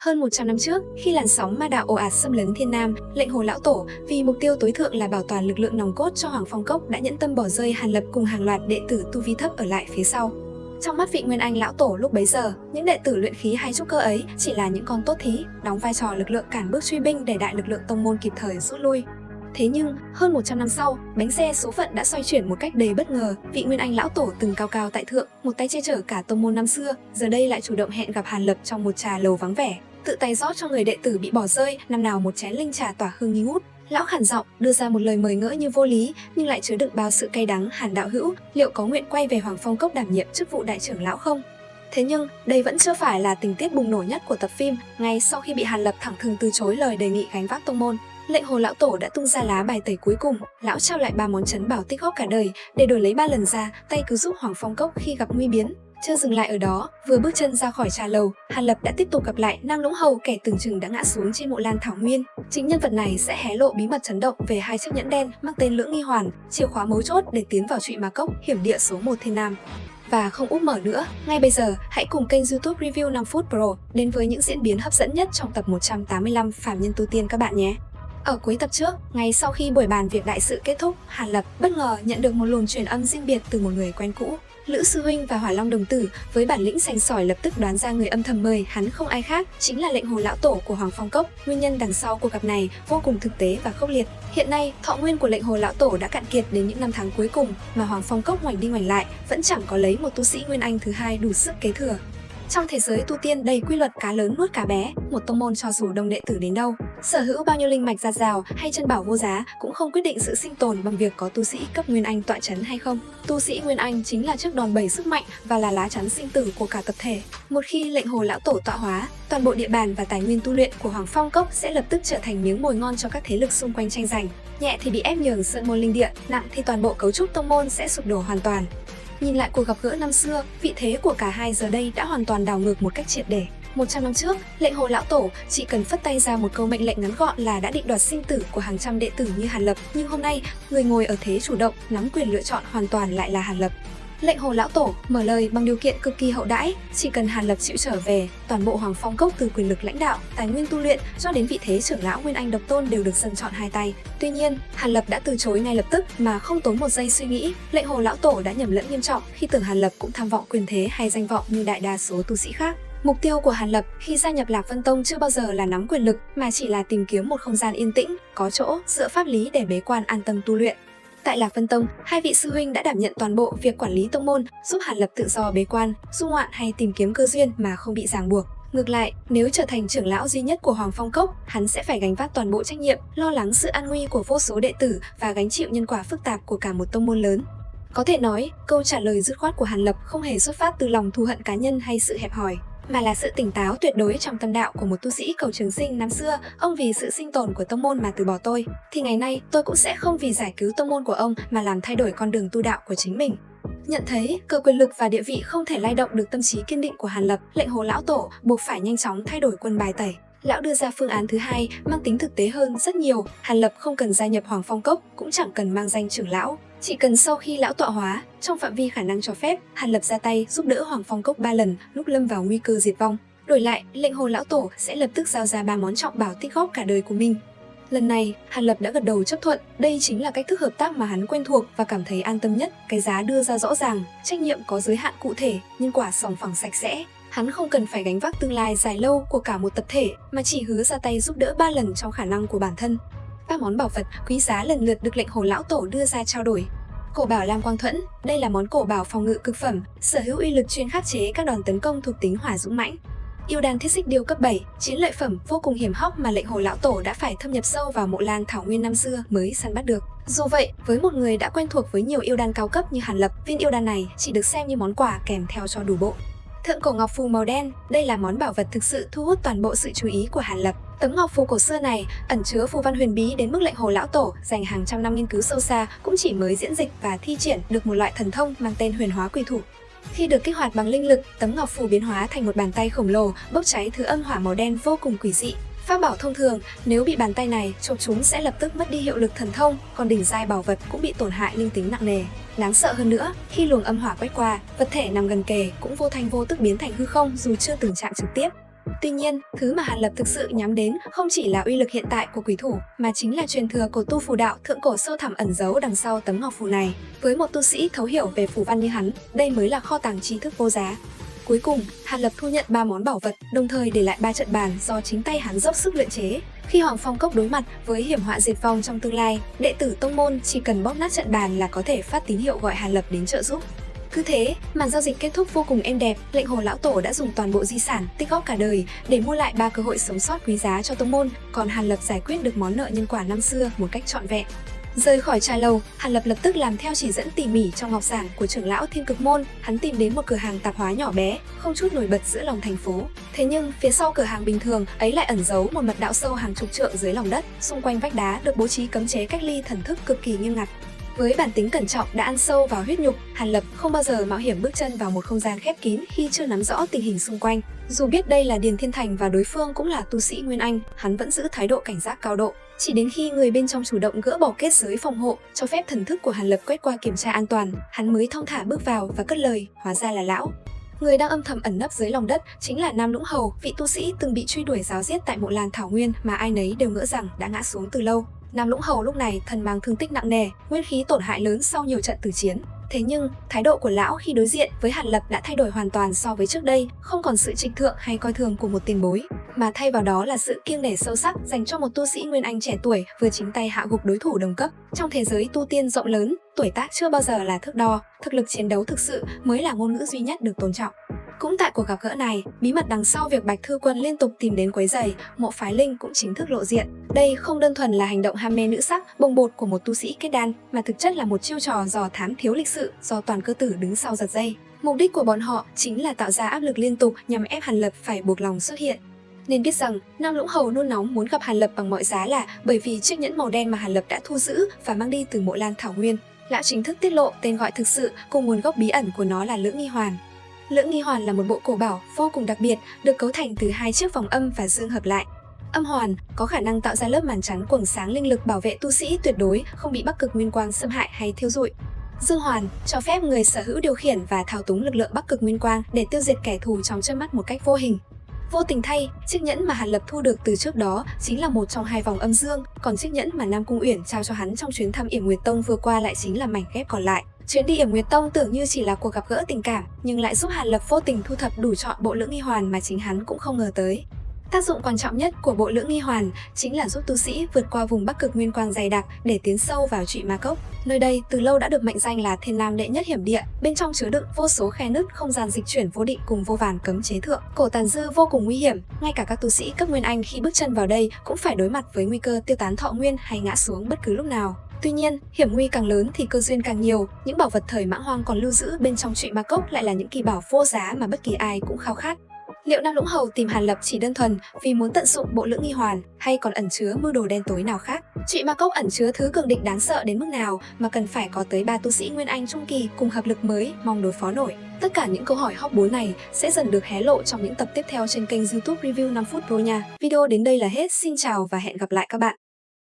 Hơn 100 năm trước, khi làn sóng ma đạo ồ ạt xâm lấn Thiên Nam, lệnh Hồ Lão Tổ vì mục tiêu tối thượng là bảo toàn lực lượng nòng cốt cho Hoàng Phong Cốc đã nhẫn tâm bỏ rơi Hàn Lập cùng hàng loạt đệ tử tu vi thấp ở lại phía sau. Trong mắt vị Nguyên Anh Lão Tổ lúc bấy giờ, những đệ tử luyện khí hay trúc cơ ấy chỉ là những con tốt thí, đóng vai trò lực lượng cản bước truy binh để đại lực lượng tông môn kịp thời rút lui. Thế nhưng, hơn 100 năm sau, bánh xe số phận đã xoay chuyển một cách đầy bất ngờ. Vị Nguyên Anh Lão Tổ từng cao cao tại thượng, một tay che chở cả tông môn năm xưa, giờ đây lại chủ động hẹn gặp Hàn Lập trong một trà lầu vắng vẻ, tự tay rót cho người đệ tử bị bỏ rơi năm nào một chén linh trà tỏa hương nghi ngút. Lão khản giọng đưa ra một lời mời ngỡ như vô lý, nhưng lại chứa đựng bao sự cay đắng. Hàn đạo hữu, liệu có nguyện quay về Hoàng Phong Cốc đảm nhiệm chức vụ đại trưởng lão không? Thế nhưng, đây vẫn chưa phải là tình tiết bùng nổ nhất của tập phim. Ngay sau khi bị Hàn Lập thẳng thừng từ chối lời đề nghị gánh vác tông môn, lệnh Hồ Lão Tổ đã tung ra lá bài tẩy cuối cùng. Lão trao lại 3 món trấn bảo tích góp cả đời để đổi lấy 3 lần ra tay cứu giúp Hoàng Phong Cốc khi gặp nguy biến. Chưa dừng lại ở đó, vừa bước chân ra khỏi trà lầu, Hàn Lập đã tiếp tục gặp lại Nam Lũng Hầu, kẻ tưởng chừng đã ngã xuống trên mộ lan thảo nguyên. Chính nhân vật này sẽ hé lộ bí mật chấn động về 2 chiếc nhẫn đen mang tên Lưỡng Nghi Hoàn, chìa khóa mấu chốt để tiến vào Trụy Ma Cốc, hiểm địa số 1 Thiên Nam. Và không úp mở nữa, ngay bây giờ, hãy cùng kênh YouTube Review 5 phút Pro đến với những diễn biến hấp dẫn nhất trong tập 185 Phàm Nhân Tu Tiên các bạn nhé. Ở cuối tập trước, ngay sau khi buổi bàn việc đại sự kết thúc, Hàn Lập bất ngờ nhận được một luồng truyền âm riêng biệt từ một người quen cũ. Lữ sư huynh và Hỏa Long đồng tử với bản lĩnh sành sỏi lập tức đoán ra người âm thầm mời hắn không ai khác, chính là lệnh Hồ Lão Tổ của Hoàng Phong Cốc. Nguyên nhân đằng sau cuộc gặp này vô cùng thực tế và khốc liệt. Hiện nay, thọ nguyên của lệnh Hồ Lão Tổ đã cạn kiệt đến những năm tháng cuối cùng, mà Hoàng Phong Cốc ngoảnh đi ngoảnh lại vẫn chẳng có lấy một tu sĩ Nguyên Anh thứ hai đủ sức kế thừa. Trong thế giới tu tiên đầy quy luật cá lớn nuốt cá bé, một tông môn cho dù đông đệ tử đến đâu, sở hữu bao nhiêu linh mạch dạt dào hay chân bảo vô giá cũng không quyết định sự sinh tồn bằng việc có tu sĩ cấp Nguyên Anh tọa chấn hay không. Tu sĩ Nguyên Anh chính là chiếc đòn bẩy sức mạnh và là lá chắn sinh tử của cả tập thể. Một khi lệnh Hồ Lão Tổ tọa hóa, toàn bộ địa bàn và tài nguyên tu luyện của Hoàng Phong Cốc sẽ lập tức trở thành miếng mồi ngon cho các thế lực xung quanh tranh giành. Nhẹ thì bị ép nhường sơn môn linh địa, nặng thì toàn bộ cấu trúc tông môn sẽ sụp đổ hoàn toàn. Nhìn lại cuộc gặp gỡ năm xưa, vị thế của cả hai giờ đây đã hoàn toàn đảo ngược một cách triệt để. 100 năm trước, lệnh Hồ Lão Tổ chỉ cần phất tay ra một câu mệnh lệnh ngắn gọn là đã định đoạt sinh tử của hàng trăm đệ tử như Hàn Lập, nhưng hôm nay, người ngồi ở thế chủ động, nắm quyền lựa chọn hoàn toàn lại là Hàn Lập. Lệnh Hồ Lão Tổ mở lời bằng điều kiện cực kỳ hậu đãi, chỉ cần Hàn Lập chịu trở về, toàn bộ Hoàng Phong Cốc từ quyền lực lãnh đạo, tài nguyên tu luyện cho đến vị thế trưởng lão Nguyên Anh độc tôn đều được dâng chọn hai tay. Tuy nhiên, Hàn Lập đã từ chối ngay lập tức mà không tốn một giây suy nghĩ. Lệnh Hồ Lão Tổ đã nhầm lẫn nghiêm trọng khi tưởng Hàn Lập cũng tham vọng quyền thế hay danh vọng như đại đa số tu sĩ khác. Mục tiêu của Hàn Lập khi gia nhập Lạc Vân Tông chưa bao giờ là nắm quyền lực, mà chỉ là tìm kiếm một không gian yên tĩnh, có chỗ dựa pháp lý để bế quan an tâm tu luyện. Tại Lạc Vân Tông, hai vị sư huynh đã đảm nhận toàn bộ việc quản lý tông môn, giúp Hàn Lập tự do bế quan, du ngoạn hay tìm kiếm cơ duyên mà không bị ràng buộc. Ngược lại, nếu trở thành trưởng lão duy nhất của Hoàng Phong Cốc, hắn sẽ phải gánh vác toàn bộ trách nhiệm, lo lắng sự an nguy của vô số đệ tử và gánh chịu nhân quả phức tạp của cả một tông môn lớn. Có thể nói, câu trả lời dứt khoát của Hàn Lập không hề xuất phát từ lòng thù hận cá nhân hay sự hẹp hòi, mà là sự tỉnh táo tuyệt đối trong tâm đạo của một tu sĩ cầu trường sinh năm xưa. Ông vì sự sinh tồn của tông môn mà từ bỏ tôi, thì ngày nay tôi cũng sẽ không vì giải cứu tông môn của ông mà làm thay đổi con đường tu đạo của chính mình. Nhận thấy cờ quyền lực và địa vị không thể lay động được tâm trí kiên định của Hàn Lập, lệnh Hồ Lão Tổ buộc phải nhanh chóng thay đổi quân bài tẩy. Lão đưa ra phương án thứ hai mang tính thực tế hơn rất nhiều. Hàn Lập không cần gia nhập Hoàng Phong Cốc, cũng chẳng cần mang danh trưởng lão. Chỉ cần sau khi lão tọa hóa, trong phạm vi khả năng cho phép, Hàn Lập ra tay giúp đỡ Hoàng Phong Cốc 3 lần lúc lâm vào nguy cơ diệt vong. Đổi lại, lệnh Hồ Lão Tổ sẽ lập tức giao ra 3 món trọng bảo tích góp cả đời của mình. Lần này, Hàn Lập đã gật đầu chấp thuận. Đây chính là cách thức hợp tác mà hắn quen thuộc và cảm thấy an tâm nhất. Cái giá đưa ra rõ ràng, trách nhiệm có giới hạn cụ thể, nhân quả sòng phẳng sạch sẽ. Hắn không cần phải gánh vác tương lai dài lâu của cả một tập thể, mà chỉ hứa ra tay giúp đỡ 3 lần trong khả năng của bản thân. 3 món bảo vật quý giá lần lượt được lệnh Hồ Lão Tổ đưa ra trao đổi. Cổ bảo Lam Quang Thuẫn, đây là món cổ bảo phòng ngự cực phẩm, sở hữu uy lực chuyên khắc chế các đòn tấn công thuộc tính hỏa dũng mãnh. Yêu đan thiết xích điêu cấp 7, chiến lợi phẩm vô cùng hiểm hóc mà lệnh Hồ Lão Tổ đã phải thâm nhập sâu vào mộ lan thảo nguyên năm xưa mới săn bắt được. Dù vậy, với một người đã quen thuộc với nhiều yêu đan cao cấp như Hàn Lập, viên yêu đan này chỉ được xem như món quà kèm theo cho đủ bộ. Thượng cổ ngọc phù màu đen, đây là món bảo vật thực sự thu hút toàn bộ sự chú ý của Hàn Lập. Tấm ngọc phù cổ xưa này ẩn chứa phù văn huyền bí đến mức lệnh Hồ Lão Tổ dành hàng trăm năm nghiên cứu sâu xa cũng chỉ mới diễn dịch và thi triển được một loại thần thông mang tên Huyền Hóa Quỷ Thủ. Khi được kích hoạt bằng linh lực, tấm ngọc phù biến hóa thành một bàn tay khổng lồ bốc cháy thứ âm hỏa màu đen vô cùng quỷ dị. Pháp bảo thông thường, nếu bị bàn tay này chộp chúng sẽ lập tức mất đi hiệu lực thần thông, còn đỉnh giai bảo vật cũng bị tổn hại linh tính nặng nề. Đáng sợ hơn nữa, khi luồng âm hỏa quét qua, vật thể nằm gần kề cũng vô thanh vô tức biến thành hư không dù chưa từng chạm trực tiếp. Tuy nhiên, thứ mà Hàn Lập thực sự nhắm đến không chỉ là uy lực hiện tại của quỷ thủ, mà chính là truyền thừa của tu phù đạo thượng cổ sâu thẳm ẩn giấu đằng sau tấm ngọc phù này. Với một tu sĩ thấu hiểu về phù văn như hắn, đây mới là kho tàng tri thức vô giá. Cuối cùng, Hàn Lập thu nhận 3 món bảo vật, đồng thời để lại 3 trận bàn do chính tay hắn dốc sức luyện chế. Khi Hoàng Phong Cốc đối mặt với hiểm họa diệt vong trong tương lai, đệ tử tông môn chỉ cần bóp nát trận bàn là có thể phát tín hiệu gọi Hàn Lập đến trợ giúp. Cứ thế, màn giao dịch kết thúc vô cùng êm đẹp, Lệnh Hồ lão tổ đã dùng toàn bộ di sản tích góp cả đời để mua lại 3 cơ hội sống sót quý giá cho tông môn, còn Hàn Lập giải quyết được món nợ nhân quả năm xưa một cách trọn vẹn. Rời khỏi trà lầu, Hàn Lập lập tức làm theo chỉ dẫn tỉ mỉ trong ngọc giản của trưởng lão Thiên Cực Môn. Hắn tìm đến một cửa hàng tạp hóa nhỏ bé, không chút nổi bật giữa lòng thành phố. Thế nhưng, phía sau cửa hàng bình thường ấy lại ẩn giấu một mật đạo sâu hàng chục trượng dưới lòng đất. Xung quanh vách đá được bố trí cấm chế cách ly thần thức cực kỳ nghiêm ngặt. Với bản tính cẩn trọng đã ăn sâu vào huyết nhục, Hàn Lập không bao giờ mạo hiểm bước chân vào một không gian khép kín khi chưa nắm rõ tình hình xung quanh. Dù biết đây là Điền Thiên Thành và đối phương cũng là tu sĩ Nguyên Anh, hắn vẫn giữ thái độ cảnh giác cao độ. Chỉ đến khi người bên trong chủ động gỡ bỏ kết giới phòng hộ, cho phép thần thức của Hàn Lập quét qua kiểm tra an toàn, hắn mới thong thả bước vào và cất lời, hóa ra là lão. Người đang âm thầm ẩn nấp dưới lòng đất chính là Nam Lũng Hầu, vị tu sĩ từng bị truy đuổi ráo riết tại Mộ Lan Thảo Nguyên mà ai nấy đều ngỡ rằng đã ngã xuống từ lâu. Nam Lũng Hầu lúc này thân mang thương tích nặng nề, nguyên khí tổn hại lớn sau nhiều trận tử chiến. Thế nhưng, thái độ của lão khi đối diện với Hàn Lập đã thay đổi hoàn toàn so với trước đây, không còn sự trịch thượng hay coi thường của một tiền bối, mà thay vào đó là sự kiêng nể sâu sắc dành cho một tu sĩ Nguyên Anh trẻ tuổi vừa chính tay hạ gục đối thủ đồng cấp. Trong thế giới tu tiên rộng lớn, tuổi tác chưa bao giờ là thước đo, thực lực chiến đấu thực sự mới là ngôn ngữ duy nhất được tôn trọng. Cũng tại cuộc gặp gỡ này, bí mật đằng sau việc Bạch Thư Quân liên tục tìm đến quấy rầy, Mộ Phái Linh cũng chính thức lộ diện. Đây không đơn thuần là hành động ham mê nữ sắc, bồng bột của một tu sĩ kết đan, mà thực chất là một chiêu trò dò thám thiếu lịch sự do Toàn Cơ Tử đứng sau giật dây. Mục đích của bọn họ chính là tạo ra áp lực liên tục nhằm ép Hàn Lập phải buộc lòng xuất hiện. Nên biết rằng, Nam Lũng Hầu nôn nóng muốn gặp Hàn Lập bằng mọi giá là bởi vì chiếc nhẫn màu đen mà Hàn Lập đã thu giữ và mang đi từ Mộ Lan Thảo Nguyên. Lão chính thức tiết lộ tên gọi thực sự cùng nguồn gốc bí ẩn của nó là Lưỡng Nghi Hoàn. Lưỡng Nghi Hoàn là một bộ cổ bảo vô cùng đặc biệt, được cấu thành từ 2 chiếc vòng âm và dương hợp lại. Âm hoàn có khả năng tạo ra lớp màn chắn quầng sáng linh lực bảo vệ tu sĩ tuyệt đối không bị Bắc Cực Nguyên Quang xâm hại hay thiêu rụi. Dương hoàn cho phép người sở hữu điều khiển và thao túng lực lượng Bắc Cực Nguyên Quang để tiêu diệt kẻ thù trong chớp mắt một cách vô hình. Vô tình thay, chiếc nhẫn mà Hàn Lập thu được từ trước đó chính là một trong 2 vòng âm dương, còn chiếc nhẫn mà Nam Cung Uyển trao cho hắn trong chuyến thăm Yểm Nguyệt Tông vừa qua lại chính là mảnh ghép còn lại. Chuyến đi Yểm Nguyệt Tông tưởng như chỉ là cuộc gặp gỡ tình cảm, nhưng lại giúp Hàn Lập vô tình thu thập đủ trọn bộ Lưỡng Nghi Hoàn mà chính hắn cũng không ngờ tới. Tác dụng quan trọng nhất của bộ Lưỡng Nghi Hoàn chính là giúp tu sĩ vượt qua vùng Bắc Cực Nguyên Quang dày đặc để tiến sâu vào Trụy Ma Cốc. Nơi đây từ lâu đã được mệnh danh là Thiên Nam đệ nhất hiểm địa, bên trong chứa đựng vô số khe nứt, không gian dịch chuyển vô định cùng vô vàn cấm chế thượng cổ tàn dư vô cùng nguy hiểm. Ngay cả các tu sĩ cấp Nguyên Anh khi bước chân vào đây cũng phải đối mặt với nguy cơ tiêu tán thọ nguyên hay ngã xuống bất cứ lúc nào. Tuy nhiên, hiểm nguy càng lớn thì cơ duyên càng nhiều, những bảo vật thời Mãng Hoang còn lưu giữ bên trong Trụy Ma Cốc lại là những kỳ bảo vô giá mà bất kỳ ai cũng khao khát. Liệu Nam Lũng Hầu tìm Hàn Lập chỉ đơn thuần vì muốn tận dụng bộ Lưỡng Nghi Hoàn hay còn ẩn chứa mưu đồ đen tối nào khác? Trụy Ma Cốc ẩn chứa thứ cường địch đáng sợ đến mức nào mà cần phải có tới 3 tu sĩ Nguyên Anh trung kỳ cùng hợp lực mới mong đối phó nổi? Tất cả những câu hỏi hóc búa này sẽ dần được hé lộ trong những tập tiếp theo trên kênh YouTube Review 5 phút Pro nha. Video đến đây là hết, xin chào và hẹn gặp lại các bạn.